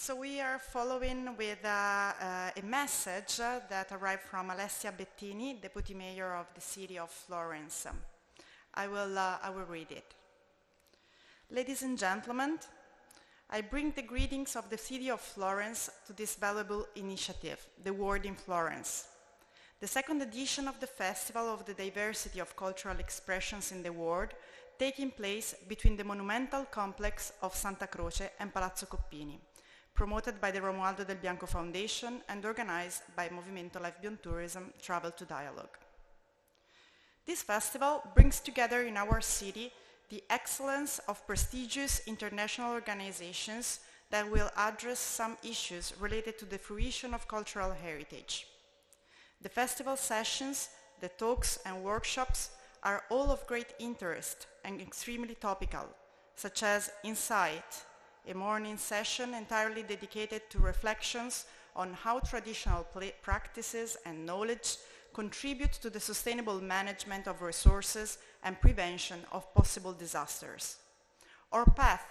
So we are following with a message that arrived from Alessia Bettini, Deputy Mayor of the City of Florence. I will read it. Ladies and gentlemen, I bring the greetings of the City of Florence to this valuable initiative, The World in Florence. The second edition of the Festival of the Diversity of Cultural Expressions in the World, taking place between the monumental complex of Santa Croce and Palazzo Coppini, promoted by the Romualdo del Bianco Foundation and organized by Movimento Life Beyond Tourism Travel to Dialogue. This festival brings together in our city the excellence of prestigious international organizations that will address some issues related to the fruition of cultural heritage. The festival sessions, the talks and workshops are all of great interest and extremely topical, such as Insight, a morning session entirely dedicated to reflections on how traditional practices and knowledge contribute to the sustainable management of resources and prevention of possible disasters. Or Path,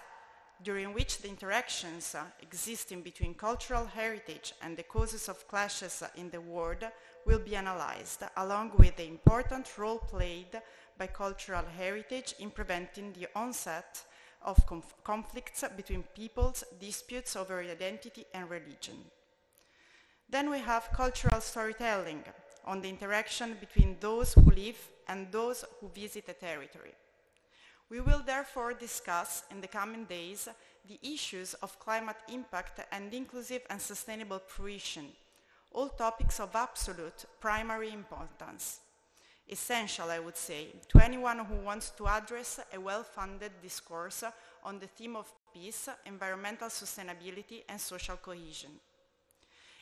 during which the interactions existing between cultural heritage and the causes of clashes in the world will be analyzed, along with the important role played by cultural heritage in preventing the onset of conflicts between peoples, disputes over identity and religion. Then we have cultural storytelling on the interaction between those who live and those who visit a territory. We will therefore discuss in the coming days the issues of climate impact and inclusive and sustainable fruition, all topics of absolute primary importance. Essential, I would say, to anyone who wants to address a well-funded discourse on the theme of peace, environmental sustainability, and social cohesion.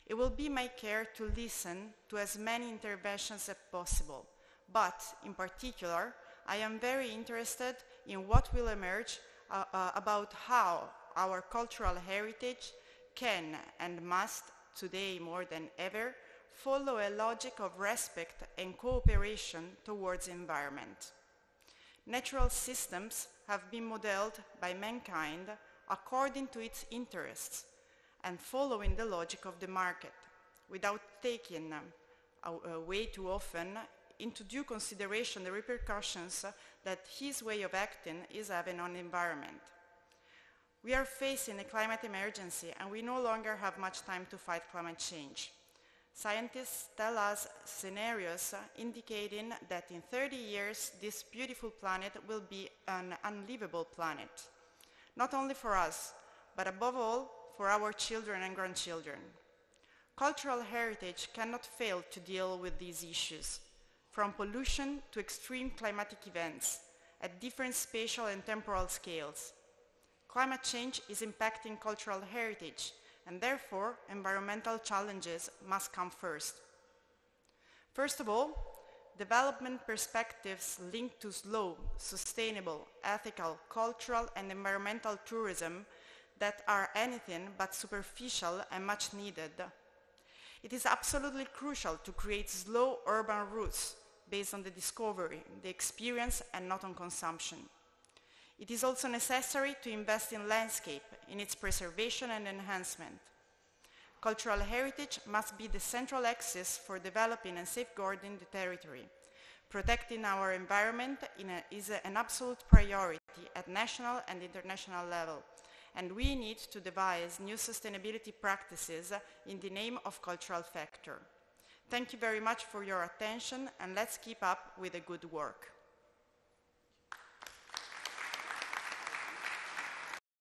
It will be my care to listen to as many interventions as possible, but in particular, I am very interested in what will emerge about how our cultural heritage can and must, today more than ever, follow a logic of respect and cooperation towards the environment. Natural systems have been modeled by mankind according to its interests and following the logic of the market, without taking way too often into due consideration the repercussions that his way of acting is having on the environment. We are facing a climate emergency and we no longer have much time to fight climate change. Scientists tell us scenarios indicating that in 30 years this beautiful planet will be an unlivable planet, not only for us, but above all for our children and grandchildren. Cultural heritage cannot fail to deal with these issues, from pollution to extreme climatic events at different spatial and temporal scales. Climate change is impacting cultural heritage, and therefore environmental challenges must come first. First of all, development perspectives linked to slow, sustainable, ethical, cultural and environmental tourism that are anything but superficial and much needed. It is absolutely crucial to create slow urban routes based on the discovery, the experience and not on consumption. It is also necessary to invest in landscape, in its preservation and enhancement. Cultural heritage must be the central axis for developing and safeguarding the territory. Protecting our environment is an absolute priority at national and international level, and we need to devise new sustainability practices in the name of cultural factor. Thank you very much for your attention, and let's keep up with the good work.